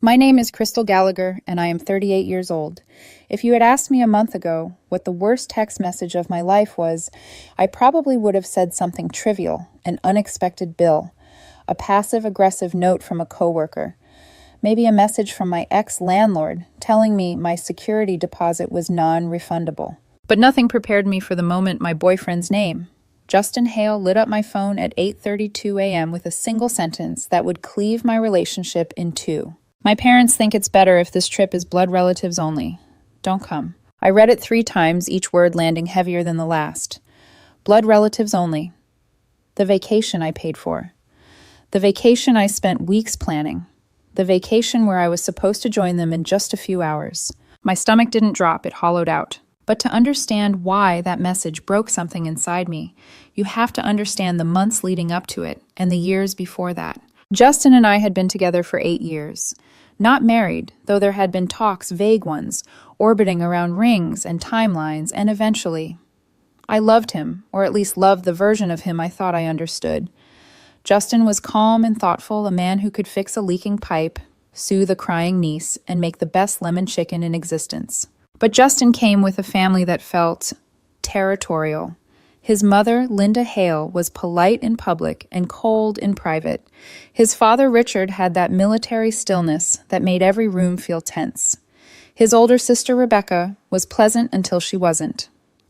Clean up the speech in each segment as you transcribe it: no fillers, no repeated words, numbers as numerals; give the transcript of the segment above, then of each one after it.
My name is Crystal Gallagher, and I am 38 years old. If you had asked me a month ago what the worst text message of my life was, I probably would have said something trivial, an unexpected bill, a passive-aggressive note from a coworker, maybe a message from my ex-landlord telling me my security deposit was non-refundable. But nothing prepared me for the moment my boyfriend's name, Justin Hale, lit up my phone at 8:32 a.m. with a single sentence that would cleave my relationship in two. My parents think it's better if this trip is blood relatives only. Don't come. I read it 3 times, each word landing heavier than the last. Blood relatives only. The vacation I paid for. The vacation I spent weeks planning. The vacation where I was supposed to join them in just a few hours. My stomach didn't drop, it hollowed out. But to understand why that message broke something inside me, you have to understand the months leading up to it and the years before that. Justin and I had been together for 8 years. Not married, though there had been talks, vague ones, orbiting around rings and timelines, and eventually. I loved him, or at least loved the version of him I thought I understood. Justin was calm and thoughtful, a man who could fix a leaking pipe, soothe a crying niece, and make the best lemon chicken in existence. But Justin came with a family that felt territorial. His mother, Linda Hale, was polite in public and cold in private. His father, Richard, had that military stillness that made every room feel tense. His older sister, Rebecca, was pleasant until she wasn't.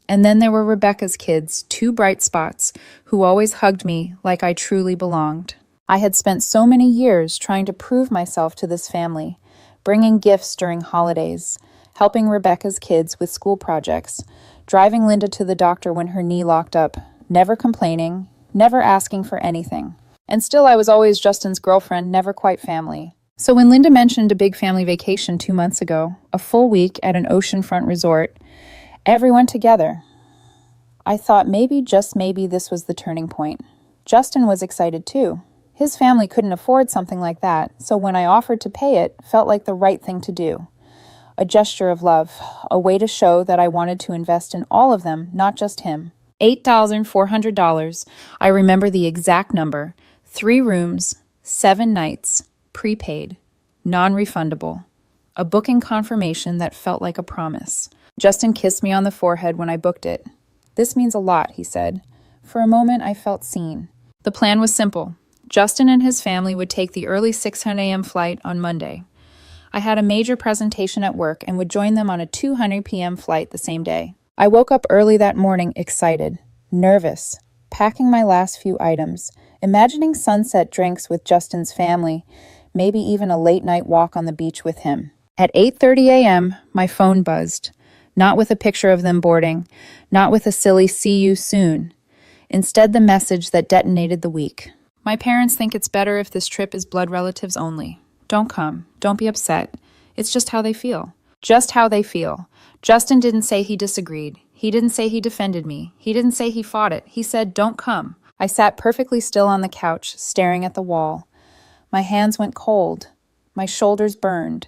And then there were Rebecca's kids, 2 bright spots, who always hugged me like I truly belonged. I had spent so many years trying to prove myself to this family, bringing gifts during holidays, helping Rebecca's kids with school projects, driving Linda to the doctor when her knee locked up, never complaining, never asking for anything. And still I was always Justin's girlfriend, never quite family. So when Linda mentioned a big family vacation 2 months ago, a full week at an oceanfront resort, everyone together, I thought maybe, just maybe, this was the turning point. Justin was excited too. His family couldn't afford something like that, so when I offered to pay it, felt like the right thing to do. A gesture of love, a way to show that I wanted to invest in all of them, not just him. $8,400. I remember the exact number. 3 rooms, 7 nights, prepaid, non-refundable. A booking confirmation that felt like a promise. Justin kissed me on the forehead when I booked it. "This means a lot," he said. For a moment, I felt seen. The plan was simple. Justin and his family would take the early 600 a.m. flight on Monday. I had a major presentation at work and would join them on a 200 p.m. flight the same day. I woke up early that morning, excited, nervous, packing my last few items, imagining sunset drinks with Justin's family, maybe even a late-night walk on the beach with him. At 8:30 a.m., my phone buzzed, not with a picture of them boarding, not with a silly "see you soon." Instead, the message that detonated the week. My parents think it's better if this trip is blood relatives only. Don't come. Don't be upset. It's just how they feel. Just how they feel. Justin didn't say he disagreed. He didn't say he defended me. He didn't say he fought it. He said, "Don't come." I sat perfectly still on the couch, staring at the wall. My hands went cold. My shoulders burned.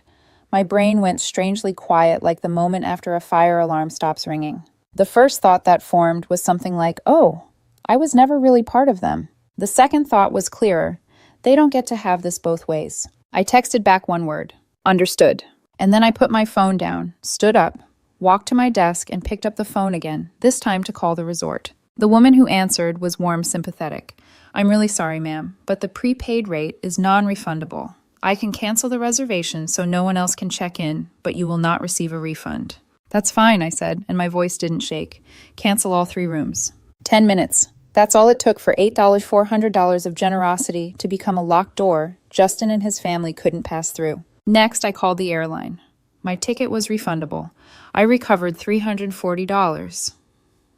My brain went strangely quiet, like the moment after a fire alarm stops ringing. The first thought that formed was something like, "Oh, I was never really part of them." The second thought was clearer. They don't get to have this both ways. I texted back one word, "Understood." And then I put my phone down, stood up, walked to my desk, and picked up the phone again, this time to call the resort. The woman who answered was warm, sympathetic. "I'm really sorry, ma'am, but the prepaid rate is non-refundable. I can cancel the reservation so no one else can check in, but you will not receive a refund." "That's fine," I said, and my voice didn't shake. "Cancel all 3 rooms." 10 minutes. That's all it took for $8,400 of generosity to become a locked door Justin and his family couldn't pass through. Next, I called the airline. My ticket was refundable. I recovered $340.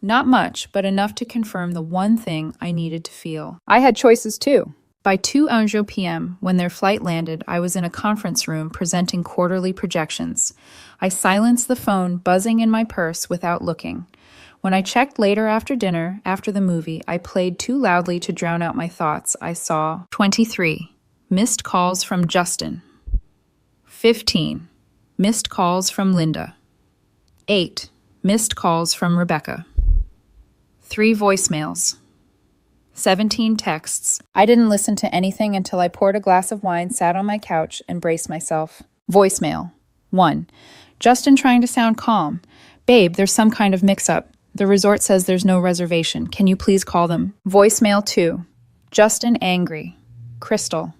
Not much, but enough to confirm the one thing I needed to feel. I had choices too. By 2:00 p.m., when their flight landed, I was in a conference room presenting quarterly projections. I silenced the phone buzzing in my purse without looking. When I checked later after dinner, after the movie, I played too loudly to drown out my thoughts. I saw 23 missed calls from Justin, 15 missed calls from Linda, 8 missed calls from Rebecca, 3 voicemails, 17 texts. I didn't listen to anything until I poured a glass of wine, sat on my couch, and braced myself. Voicemail. 1. Justin trying to sound calm. Babe, there's some kind of mix-up. The resort says there's no reservation. Can you please call them? Voicemail 2. Justin angry. Crystal.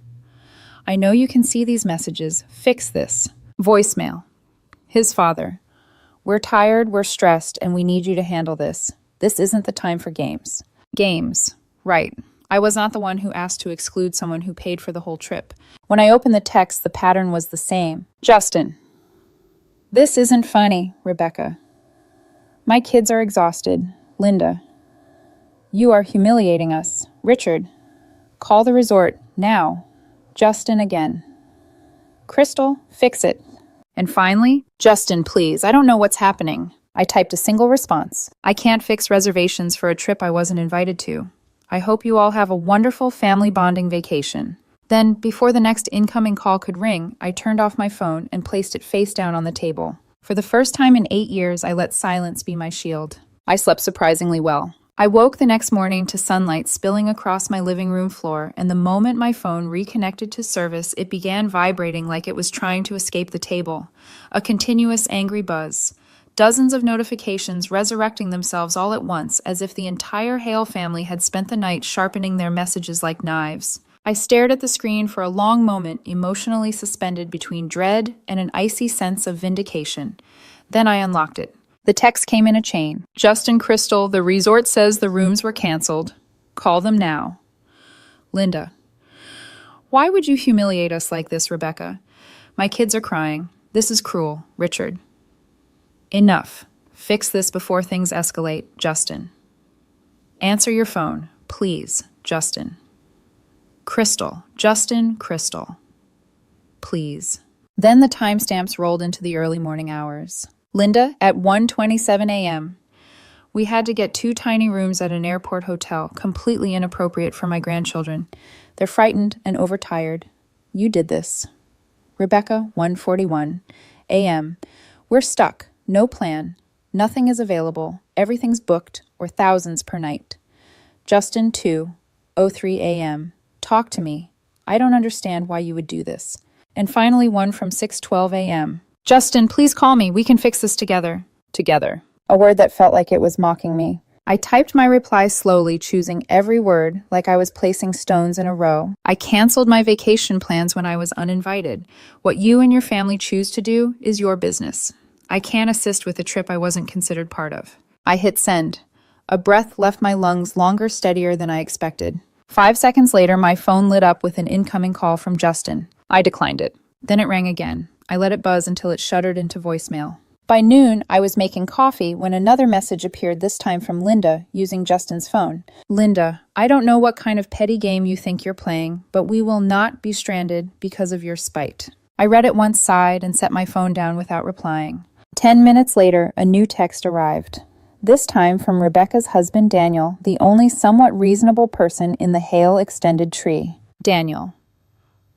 I know you can see these messages. Fix this. Voicemail. His father. We're tired, we're stressed, and we need you to handle this. This isn't the time for games. Games. Right. I was not the one who asked to exclude someone who paid for the whole trip. When I opened the text, the pattern was the same. Justin. This isn't funny, Rebecca. My kids are exhausted. Linda. You are humiliating us. Richard. Call the resort, now. Justin again. Crystal, fix it. And finally, Justin, please, I don't know what's happening. I typed a single response. I can't fix reservations for a trip I wasn't invited to. I hope you all have a wonderful family bonding vacation. Then, before the next incoming call could ring, I turned off my phone and placed it face down on the table. For the first time in 8 years, I let silence be my shield. I slept surprisingly well. I woke the next morning to sunlight spilling across my living room floor, and the moment my phone reconnected to service, it began vibrating like it was trying to escape the table. A continuous angry buzz. Dozens of notifications resurrecting themselves all at once, as if the entire Hale family had spent the night sharpening their messages like knives. I stared at the screen for a long moment, emotionally suspended between dread and an icy sense of vindication. Then I unlocked it. The text came in a chain. Justin, Crystal, the resort says the rooms were canceled. Call them now. Linda. Why would you humiliate us like this, Rebecca? My kids are crying. This is cruel. Richard. Enough. Fix this before things escalate. Justin. Answer your phone, please. Justin. Crystal. Justin, Crystal. Please. Then the timestamps rolled into the early morning hours. Linda, at 1:27 a.m. We had to get 2 tiny rooms at an airport hotel, completely inappropriate for my grandchildren. They're frightened and overtired. You did this. Rebecca, 1:41 a.m. We're stuck. No plan. Nothing is available. Everything's booked, or thousands per night. Justin, 2:03 a.m. Talk to me. I don't understand why you would do this. And finally, one from 6:12 a.m. Justin, please call me. We can fix this together. Together. A word that felt like it was mocking me. I typed my reply slowly, choosing every word like I was placing stones in a row. I canceled my vacation plans when I was uninvited. What you and your family choose to do is your business. I can't assist with a trip I wasn't considered part of. I hit send. A breath left my lungs longer, steadier than I expected. 5 seconds later, my phone lit up with an incoming call from Justin. I declined it. Then it rang again. I let it buzz until it shuddered into voicemail. By noon, I was making coffee when another message appeared, this time from Linda, using Justin's phone. Linda, I don't know what kind of petty game you think you're playing, but we will not be stranded because of your spite. I read it once, sighed, and set my phone down without replying. 10 minutes later, a new text arrived. This time from Rebecca's husband, Daniel, the only somewhat reasonable person in the Hale extended tree. Daniel.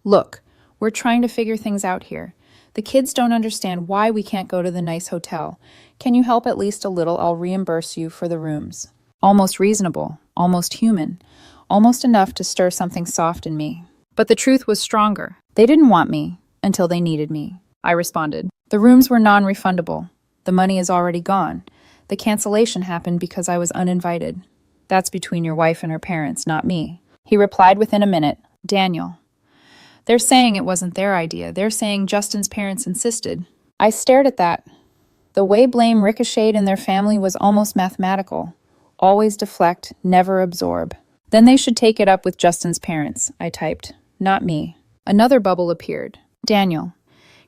Look, we're trying to figure things out here. The kids don't understand why we can't go to the nice hotel. Can you help at least a little? I'll reimburse you for the rooms. Almost reasonable, almost human, almost enough to stir something soft in me. But the truth was stronger. They didn't want me until they needed me. I responded. The rooms were non-refundable. The money is already gone. The cancellation happened because I was uninvited. That's between your wife and her parents, not me. He replied within a minute. Daniel. They're saying it wasn't their idea. They're saying Justin's parents insisted. I stared at that. The way blame ricocheted in their family was almost mathematical. Always deflect, never absorb. Then they should take it up with Justin's parents, I typed. Not me. Another bubble appeared. Daniel.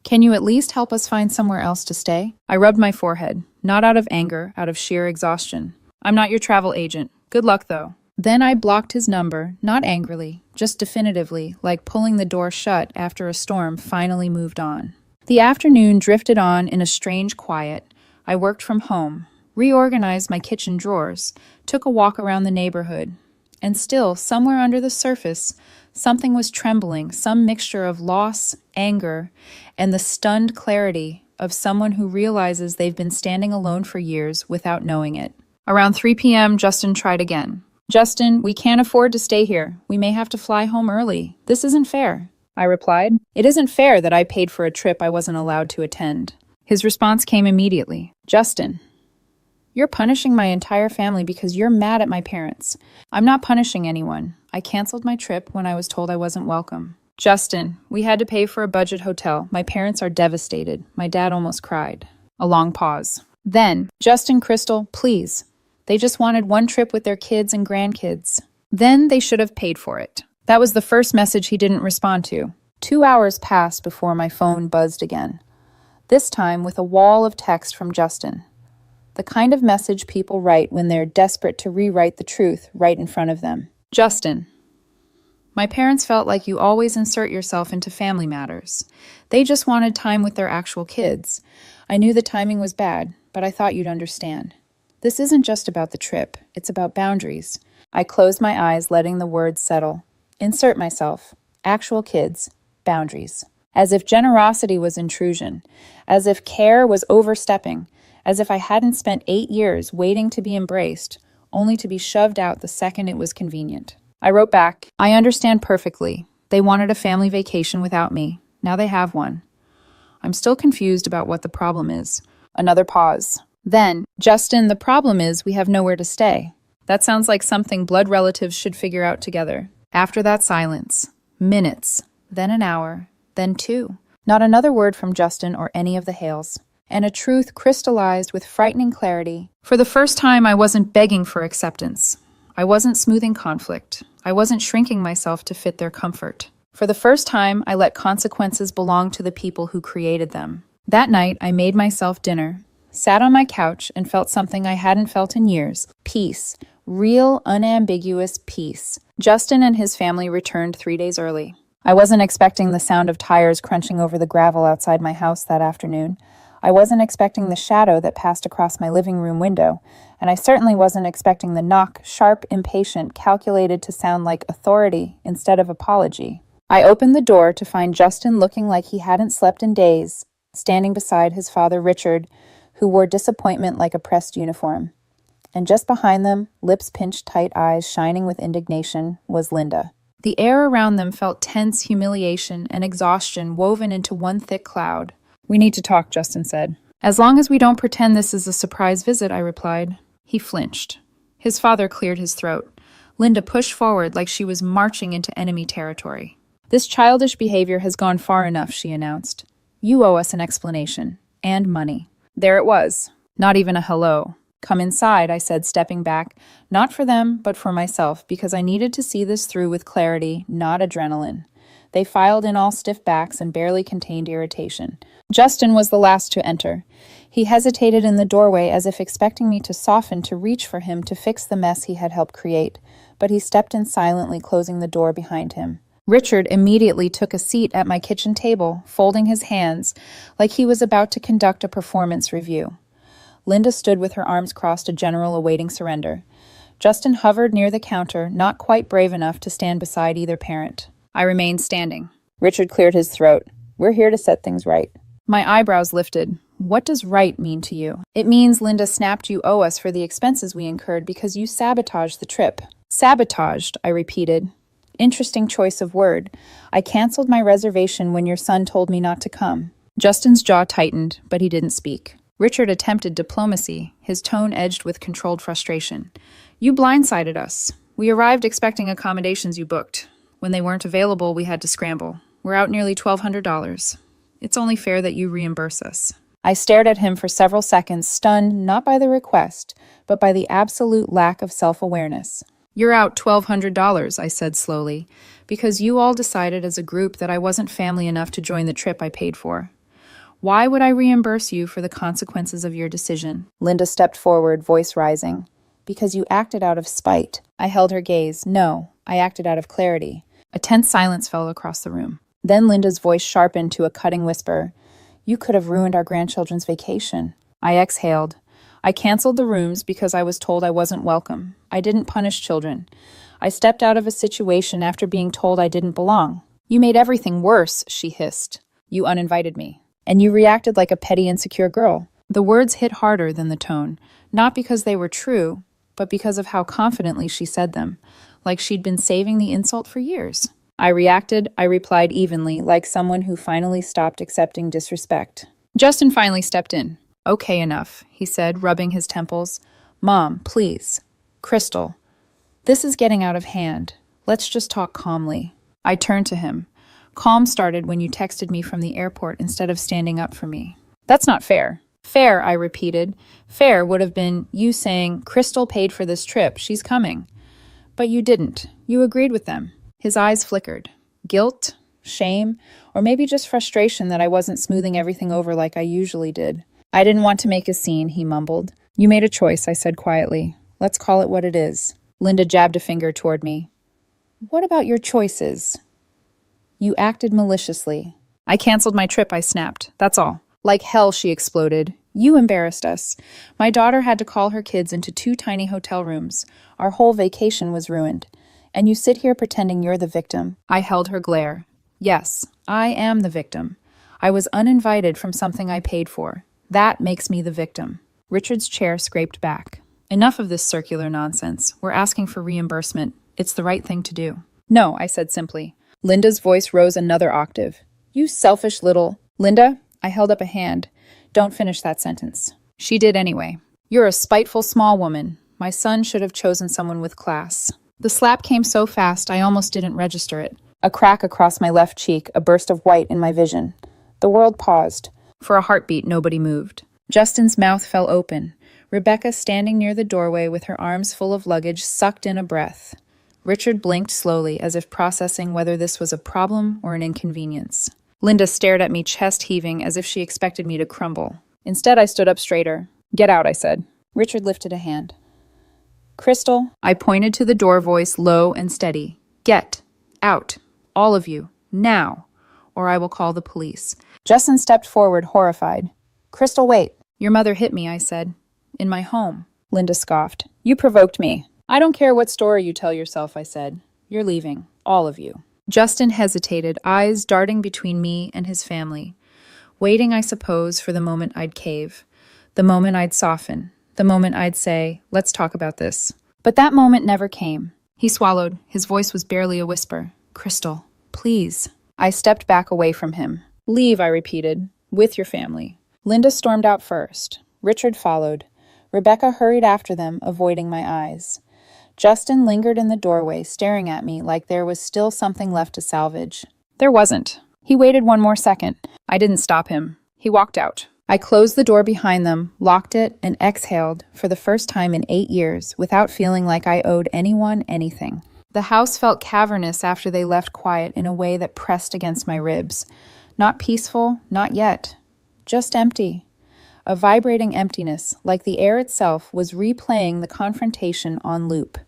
Can you at least help us find somewhere else to stay? I rubbed my forehead, not out of anger, out of sheer exhaustion. I'm not your travel agent. Good luck, though. Then I blocked his number, not angrily, just definitively, like pulling the door shut after a storm finally moved on. The afternoon drifted on in a strange quiet. I worked from home, reorganized my kitchen drawers, took a walk around the neighborhood. And still, somewhere under the surface, something was trembling, some mixture of loss, anger, and the stunned clarity of someone who realizes they've been standing alone for years without knowing it. Around 3 p.m., Justin tried again. Justin, we can't afford to stay here. We may have to fly home early. This isn't fair, I replied. It isn't fair that I paid for a trip I wasn't allowed to attend. His response came immediately. Justin, you're punishing my entire family because you're mad at my parents. I'm not punishing anyone. I canceled my trip when I was told I wasn't welcome. Justin, we had to pay for a budget hotel. My parents are devastated. My dad almost cried. A long pause. Then, Justin, Crystal, please. They just wanted one trip with their kids and grandkids. Then they should have paid for it. That was the first message he didn't respond to. 2 hours passed before my phone buzzed again. This time with a wall of text from Justin. The kind of message people write when they're desperate to rewrite the truth right in front of them. Justin, my parents felt like you always insert yourself into family matters. They just wanted time with their actual kids. I knew the timing was bad, but I thought you'd understand. This isn't just about the trip, it's about boundaries. I closed my eyes, letting the words settle. Insert myself. Actual kids. Boundaries. As if generosity was intrusion. As if care was overstepping. As if I hadn't spent 8 years waiting to be embraced, only to be shoved out the second it was convenient. I wrote back, I understand perfectly. They wanted a family vacation without me. Now they have one. I'm still confused about what the problem is. Another pause. Then, Justin, the problem is we have nowhere to stay. That sounds like something blood relatives should figure out together. After that silence. Minutes. Then an hour. Then 2. Not another word from Justin or any of the Hales. And a truth crystallized with frightening clarity. For the first time, I wasn't begging for acceptance. I wasn't smoothing conflict. I wasn't shrinking myself to fit their comfort. For the first time, I let consequences belong to the people who created them. That night, I made myself dinner, sat on my couch, and felt something I hadn't felt in years. Peace. Real, unambiguous peace. Justin and his family returned 3 days early. I wasn't expecting the sound of tires crunching over the gravel outside my house that afternoon. I wasn't expecting the shadow that passed across my living room window, and I certainly wasn't expecting the knock, sharp, impatient, calculated to sound like authority instead of apology. I opened the door to find Justin looking like he hadn't slept in days, standing beside his father Richard, who wore disappointment like a pressed uniform. And just behind them, lips pinched tight, eyes shining with indignation, was Linda. The air around them felt tense humiliation and exhaustion woven into one thick cloud. We need to talk, Justin said. As long as we don't pretend this is a surprise visit, I replied. He flinched. His father cleared his throat. Linda pushed forward like she was marching into enemy territory. This childish behavior has gone far enough, she announced. You owe us an explanation. And money. There it was. Not even a hello. Come inside, I said, stepping back. Not for them, but for myself, because I needed to see this through with clarity, not adrenaline. They filed in all stiff backs and barely contained irritation. Justin was the last to enter. He hesitated in the doorway as if expecting me to soften to reach for him to fix the mess he had helped create, but he stepped in silently, closing the door behind him. Richard immediately took a seat at my kitchen table, folding his hands, like he was about to conduct a performance review. Linda stood with her arms crossed, a general awaiting surrender. Justin hovered near the counter, not quite brave enough to stand beside either parent. I remained standing. Richard cleared his throat. We're here to set things right. My eyebrows lifted. What does right mean to you? It means Linda snapped you owe us for the expenses we incurred because you sabotaged the trip. Sabotaged, I repeated. Interesting choice of word. I canceled my reservation when your son told me not to come. Justin's jaw tightened, but he didn't speak. Richard attempted diplomacy, his tone edged with controlled frustration. You blindsided us. We arrived expecting accommodations you booked. When they weren't available, we had to scramble. We're out nearly $1,200. It's only fair that you reimburse us. I stared at him for several seconds, stunned not by the request, but by the absolute lack of self-awareness. You're out $1,200, I said slowly, because you all decided as a group that I wasn't family enough to join the trip I paid for. Why would I reimburse you for the consequences of your decision? Linda stepped forward, voice rising. Because you acted out of spite. I held her gaze. No, I acted out of clarity. A tense silence fell across the room. Then Linda's voice sharpened to a cutting whisper. You could have ruined our grandchildren's vacation. I exhaled. I canceled the rooms because I was told I wasn't welcome. I didn't punish children. I stepped out of a situation after being told I didn't belong. You made everything worse, she hissed. You uninvited me. And you reacted like a petty, insecure girl. The words hit harder than the tone, not because they were true, but because of how confidently she said them, like she'd been saving the insult for years. I replied evenly, like someone who finally stopped accepting disrespect. Justin finally stepped in. Okay, enough, he said, rubbing his temples. Mom, please. Crystal, this is getting out of hand. Let's just talk calmly. I turned to him. Calm started when you texted me from the airport instead of standing up for me. That's not fair. Fair, I repeated. Fair would have been you saying, Crystal paid for this trip, she's coming. But you didn't. You agreed with them. His eyes flickered. Guilt? Shame? Or maybe just frustration that I wasn't smoothing everything over like I usually did. I didn't want to make a scene, he mumbled. You made a choice, I said quietly. Let's call it what it is. Linda jabbed a finger toward me. What about your choices? You acted maliciously. I canceled my trip, I snapped. That's all. Like hell, she exploded. You embarrassed us. My daughter had to call her kids into 2 tiny hotel rooms. Our whole vacation was ruined. And you sit here pretending you're the victim. I held her glare. Yes, I am the victim. I was uninvited from something I paid for. That makes me the victim. Richard's chair scraped back. Enough of this circular nonsense. We're asking for reimbursement. It's the right thing to do. No, I said simply. Linda's voice rose another octave. You selfish little... Linda, I held up a hand. Don't finish that sentence. She did anyway. You're a spiteful small woman. My son should have chosen someone with class. The slap came so fast I almost didn't register it. A crack across my left cheek, a burst of white in my vision. The world paused. For a heartbeat, nobody moved. Justin's mouth fell open. Rebecca, standing near the doorway with her arms full of luggage, sucked in a breath. Richard blinked slowly, as if processing whether this was a problem or an inconvenience. Linda stared at me, chest heaving, as if she expected me to crumble. Instead, I stood up straighter. Get out, I said. Richard lifted a hand. Crystal, I pointed to the door, voice low and steady. Get out. All of you. Now. Or I will call the police. Justin stepped forward, horrified. Crystal, wait. Your mother hit me, I said. In my home. Linda scoffed. You provoked me. I don't care what story you tell yourself, I said. You're leaving. All of you. Justin hesitated, eyes darting between me and his family. Waiting, I suppose, for the moment I'd cave. The moment I'd soften. The moment I'd say, let's talk about this. But that moment never came. He swallowed. His voice was barely a whisper. Crystal, please. I stepped back away from him. Leave, I repeated. With your family. Linda stormed out first. Richard followed. Rebecca hurried after them, avoiding my eyes. Justin lingered in the doorway, staring at me like there was still something left to salvage. There wasn't. He waited one more second. I didn't stop him. He walked out. I closed the door behind them, locked it, and exhaled, for the first time in 8 years, without feeling like I owed anyone anything. The house felt cavernous after they left, quiet in a way that pressed against my ribs. Not peaceful, not yet. Just empty. A vibrating emptiness, like the air itself was replaying the confrontation on loop.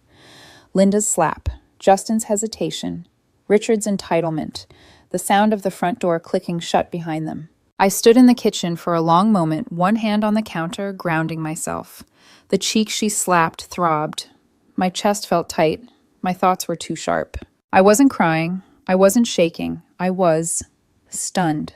Linda's slap, Justin's hesitation, Richard's entitlement, the sound of the front door clicking shut behind them. I stood in the kitchen for a long moment, one hand on the counter, grounding myself. The cheek she slapped throbbed. My chest felt tight. My thoughts were too sharp. I wasn't crying. I wasn't shaking. I was stunned.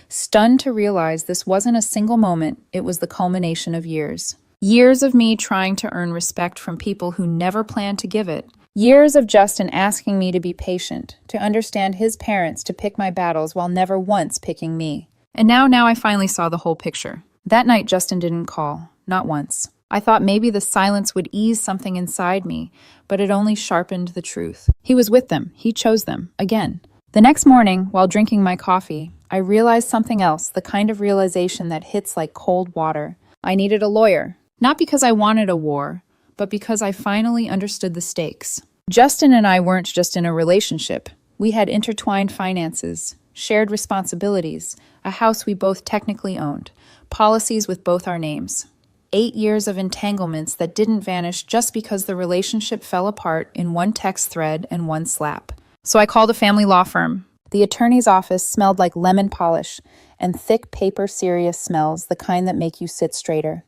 Stunned to realize this wasn't a single moment, it was the culmination of years. Years of me trying to earn respect from people who never planned to give it. Years of Justin asking me to be patient, to understand his parents, to pick my battles while never once picking me. And now I finally saw the whole picture. That night, Justin didn't call. Not once. I thought maybe the silence would ease something inside me, but it only sharpened the truth. He was with them. He chose them. Again. The next morning, while drinking my coffee, I realized something else, the kind of realization that hits like cold water. I needed a lawyer. Not because I wanted a war, but because I finally understood the stakes. Justin and I weren't just in a relationship. We had intertwined finances, shared responsibilities, a house we both technically owned, policies with both our names. 8 years of entanglements that didn't vanish just because the relationship fell apart in one text thread and one slap. So I called a family law firm. The attorney's office smelled like lemon polish and thick paper serious smells, the kind that make you sit straighter.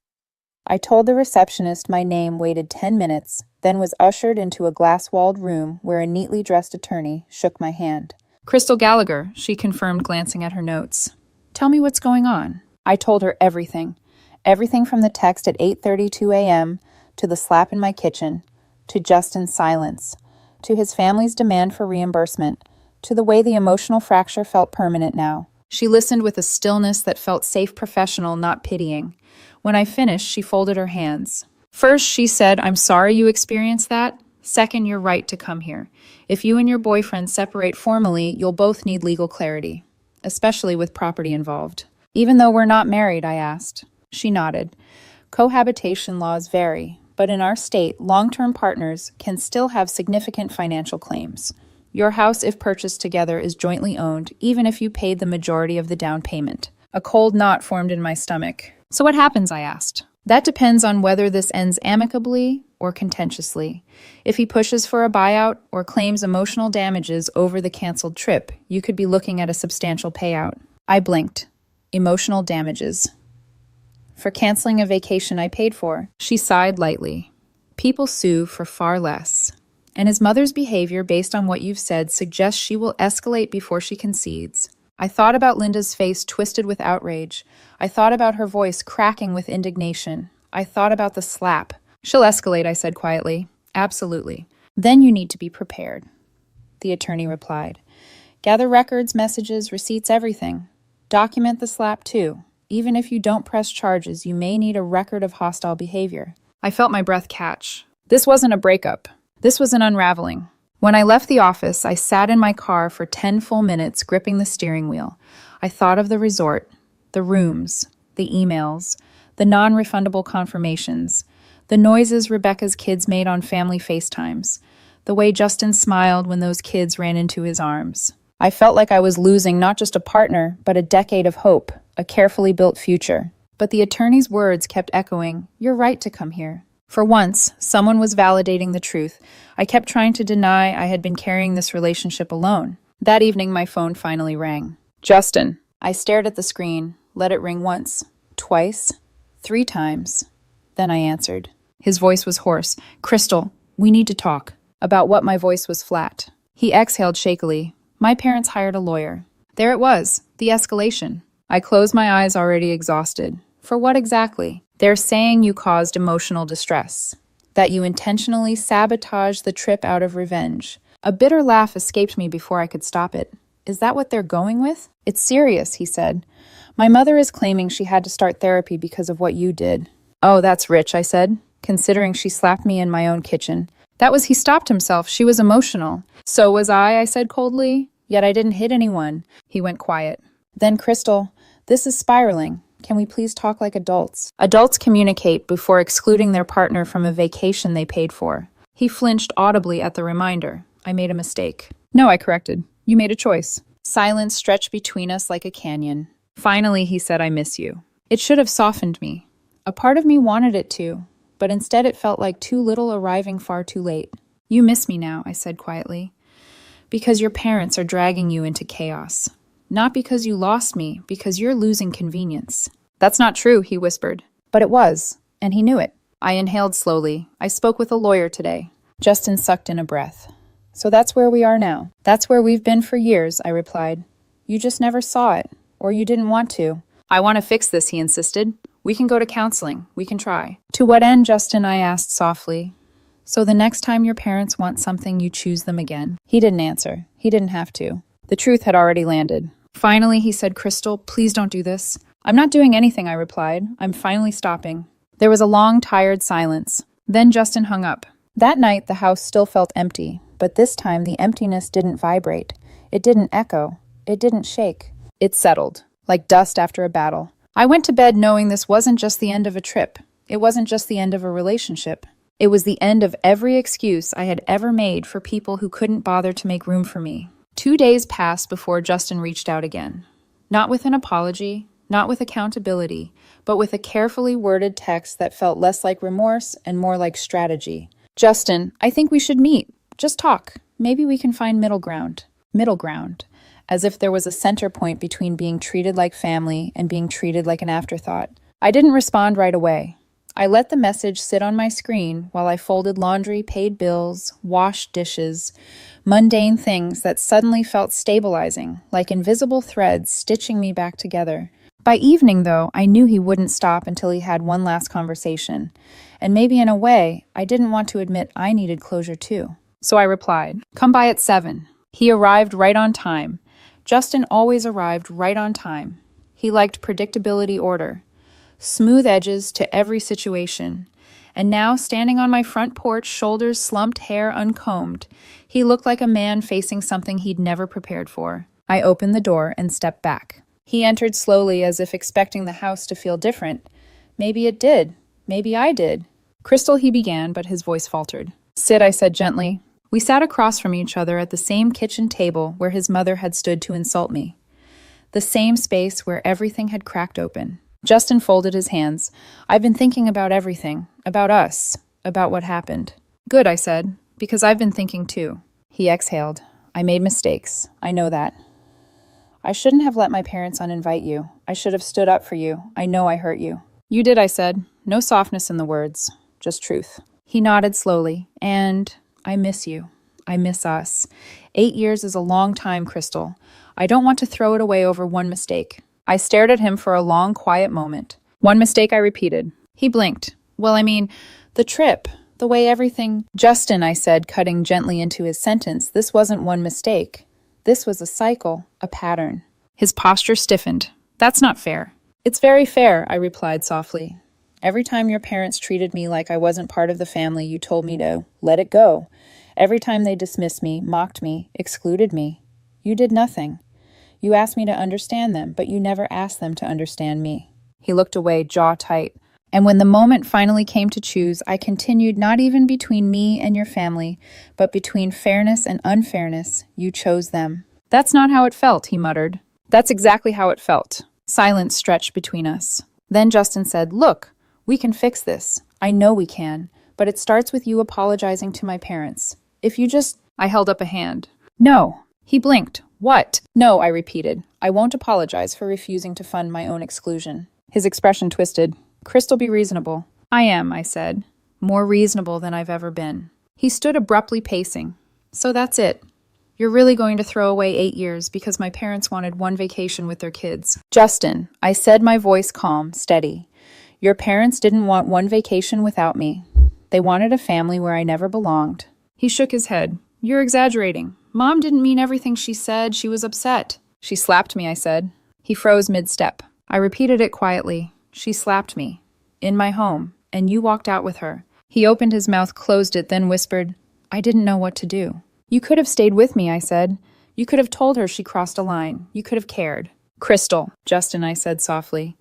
I told the receptionist my name, waited 10 minutes, then was ushered into a glass-walled room where a neatly dressed attorney shook my hand. Crystal Gallagher, she confirmed, glancing at her notes. Tell me what's going on. I told her everything. Everything from the text at 8:32 a.m. to the slap in my kitchen, to Justin's silence, to his family's demand for reimbursement, to the way the emotional fracture felt permanent now. She listened with a stillness that felt safe, professional, not pitying. When I finished, she folded her hands. First, she said, "I'm sorry you experienced that. Second, you're right to come here. If you and your boyfriend separate formally, you'll both need legal clarity, especially with property involved." "Even though we're not married?" I asked. She nodded. "Cohabitation laws vary, but in our state, long-term partners can still have significant financial claims. Your house, if purchased together, is jointly owned, even if you paid the majority of the down payment." A cold knot formed in my stomach. "So what happens?" I asked. "That depends on whether this ends amicably or contentiously. If he pushes for a buyout or claims emotional damages over the canceled trip, you could be looking at a substantial payout." I blinked. Emotional damages. For canceling a vacation I paid for. She sighed lightly. "People sue for far less. And his mother's behavior, based on what you've said, suggests she will escalate before she concedes." I thought about Linda's face twisted with outrage. I thought about her voice cracking with indignation. I thought about the slap. "She'll escalate," I said quietly. "Absolutely. Then you need to be prepared," the attorney replied. "Gather records, messages, receipts, everything. Document the slap too. Even if you don't press charges, you may need a record of hostile behavior." I felt my breath catch. This wasn't a breakup. This was an unraveling. When I left the office, I sat in my car for 10 full minutes, gripping the steering wheel. I thought of the resort, the rooms, the emails, the non-refundable confirmations, the noises Rebecca's kids made on family FaceTimes, the way Justin smiled when those kids ran into his arms. I felt like I was losing not just a partner, but a decade of hope, a carefully built future. But the attorney's words kept echoing, "You're right to come here." For once, someone was validating the truth. I kept trying to deny I had been carrying this relationship alone. That evening, my phone finally rang. "Justin." I stared at the screen, let it ring once, twice, 3 times. Then I answered. His voice was hoarse. "Crystal, we need to talk." About what? My voice was flat. He exhaled shakily. "My parents hired a lawyer." There it was, the escalation. I closed my eyes, already exhausted. For what exactly? "They're saying you caused emotional distress, that you intentionally sabotaged the trip out of revenge." A bitter laugh escaped me before I could stop it. "Is that what they're going with?" "It's serious," he said. "My mother is claiming she had to start therapy because of what you did." "Oh, that's rich," I said, considering she slapped me in my own kitchen. He stopped himself. She was emotional. "So was I said coldly. "Yet I didn't hit anyone." He went quiet. "Then, Crystal, this is spiraling. Can we please talk like adults?" Adults communicate before excluding their partner from a vacation they paid for. He flinched audibly at the reminder. I made a mistake. "No," I corrected. "You made a choice." Silence stretched between us like a canyon. Finally, he said, "I miss you." It should have softened me. A part of me wanted it to, but instead it felt like too little arriving far too late. "You miss me now," I said quietly, "because your parents are dragging you into chaos. Not because you lost me, because you're losing convenience." "That's not true," he whispered. But it was, and he knew it. I inhaled slowly. "I spoke with a lawyer today." Justin sucked in a breath. "So that's where we are now." "That's where we've been for years," I replied. "You just never saw it, or you didn't want to." "I want to fix this," he insisted. "We can go to counseling. We can try." "To what end, Justin?" I asked softly. "So the next time your parents want something, you choose them again." He didn't answer. He didn't have to. The truth had already landed. Finally, he said, "Crystal, please don't do this." "I'm not doing anything," I replied. "I'm finally stopping." There was a long, tired silence. Then Justin hung up. That night, the house still felt empty, but this time the emptiness didn't vibrate. It didn't echo. It didn't shake. It settled, like dust after a battle. I went to bed knowing this wasn't just the end of a trip. It wasn't just the end of a relationship. It was the end of every excuse I had ever made for people who couldn't bother to make room for me. 2 days passed before Justin reached out again. Not with an apology, not with accountability, but with a carefully worded text that felt less like remorse and more like strategy. "Justin, I think we should meet. Just talk. Maybe we can find middle ground." Middle ground. As if there was a center point between being treated like family and being treated like an afterthought. I didn't respond right away. I let the message sit on my screen while I folded laundry, paid bills, washed dishes, mundane things that suddenly felt stabilizing, like invisible threads stitching me back together. By evening, though, I knew he wouldn't stop until he had one last conversation. And maybe in a way, I didn't want to admit I needed closure too. So I replied, "Come by at 7. He arrived right on time. Justin always arrived right on time. He liked predictability, order, smooth edges to every situation. And now, standing on my front porch, shoulders slumped, hair uncombed, he looked like a man facing something he'd never prepared for. I opened the door and stepped back. He entered slowly, as if expecting the house to feel different. Maybe it did. Maybe I did. "Crystal," he began, but his voice faltered. "Sit," I said gently. We sat across from each other at the same kitchen table where his mother had stood to insult me. The same space where everything had cracked open. Justin folded his hands. "I've been thinking about everything. About us. About what happened." "Good," I said, "because I've been thinking too." He exhaled. "I made mistakes. I know that. I shouldn't have let my parents uninvite you. I should have stood up for you. I know I hurt you." "You did," I said. No softness in the words, just truth. He nodded slowly. "And I miss you. I miss us. 8 years is a long time, Crystal. I don't want to throw it away over one mistake." I stared at him for a long, quiet moment. "One mistake," I repeated. He blinked. "Well, I mean, the trip, the way everything—" "Justin," I said, cutting gently into his sentence, "this wasn't one mistake. This was a cycle, a pattern." His posture stiffened. "That's not fair." "It's very fair," I replied softly. "Every time your parents treated me like I wasn't part of the family, you told me to let it go. Every time they dismissed me, mocked me, excluded me, you did nothing. You asked me to understand them, but you never asked them to understand me." He looked away, jaw tight. "And when the moment finally came to choose, I continued not even between me and your family, but between fairness and unfairness. You chose them." "That's not how it felt," he muttered. "That's exactly how it felt." Silence stretched between us. Then Justin said, "Look, we can fix this. I know we can, but it starts with you apologizing to my parents. If you just—" I held up a hand. "No." He blinked. "What?" "No," I repeated. "I won't apologize for refusing to fund my own exclusion." His expression twisted. "Crystal, be reasonable." "I am," I said. "More reasonable than I've ever been." He stood abruptly pacing. "So that's it. You're really going to throw away 8 years because my parents wanted one vacation with their kids." "Justin," I said, my voice calm, steady. "Your parents didn't want one vacation without me. They wanted a family where I never belonged." He shook his head. "You're exaggerating. Mom didn't mean everything she said. She was upset." "She slapped me," I said. He froze mid-step. I repeated it quietly. "She slapped me. In my home. And you walked out with her." He opened his mouth, closed it, then whispered, "I didn't know what to do." "You could have stayed with me," I said. "You could have told her she crossed a line. You could have cared." "Crystal," Justin, I said softly,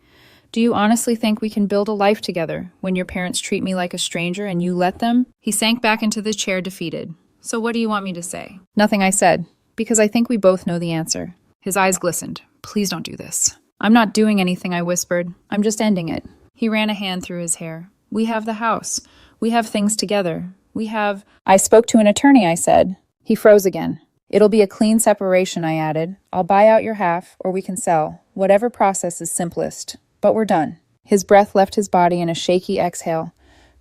"do you honestly think we can build a life together when your parents treat me like a stranger and you let them?" He sank back into the chair, defeated. "So what do you want me to say?" "Nothing," I said, "because I think we both know the answer." His eyes glistened. "Please don't do this." "I'm not doing anything," I whispered. "I'm just ending it." He ran a hand through his hair. "We have the house. We have things together. We have—" "I spoke to an attorney," I said. He froze again. "It'll be a clean separation," I added. "I'll buy out your half, or we can sell. Whatever process is simplest. But we're done." His breath left his body in a shaky exhale.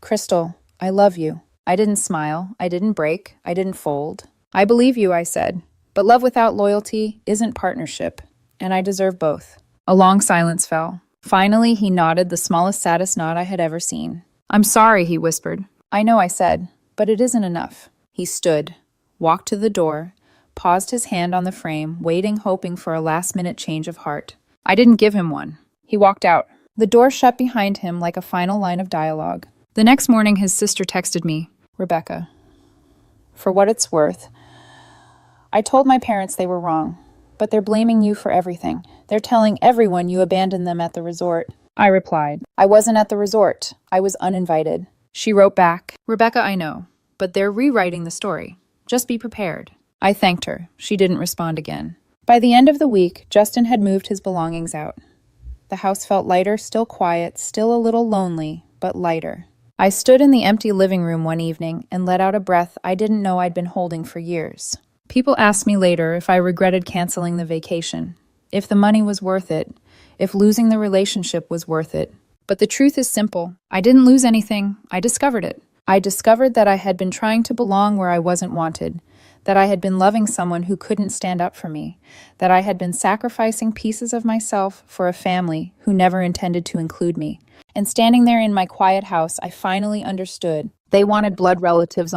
"Crystal, I love you." I didn't smile. I didn't break. I didn't fold. "I believe you," I said. "But love without loyalty isn't partnership. And I deserve both." A long silence fell. Finally, he nodded, the smallest, saddest nod I had ever seen. "I'm sorry," he whispered. "I know," I said, "but it isn't enough." He stood, walked to the door, paused his hand on the frame, waiting, hoping for a last-minute change of heart. I didn't give him one. He walked out. The door shut behind him like a final line of dialogue. The next morning, his sister texted me, "Rebecca, for what it's worth, I told my parents they were wrong, but they're blaming you for everything. They're telling everyone you abandoned them at the resort." I replied, "I wasn't at the resort. I was uninvited." She wrote back, "Rebecca, I know, but they're rewriting the story. Just be prepared." I thanked her. She didn't respond again. By the end of the week, Justin had moved his belongings out. The house felt lighter, still quiet, still a little lonely, but lighter. I stood in the empty living room one evening and let out a breath I didn't know I'd been holding for years. People asked me later if I regretted canceling the vacation, if the money was worth it, if losing the relationship was worth it. But the truth is simple. I didn't lose anything. I discovered it. I discovered that I had been trying to belong where I wasn't wanted, that I had been loving someone who couldn't stand up for me, that I had been sacrificing pieces of myself for a family who never intended to include me. And standing there in my quiet house, I finally understood. They wanted blood relatives only.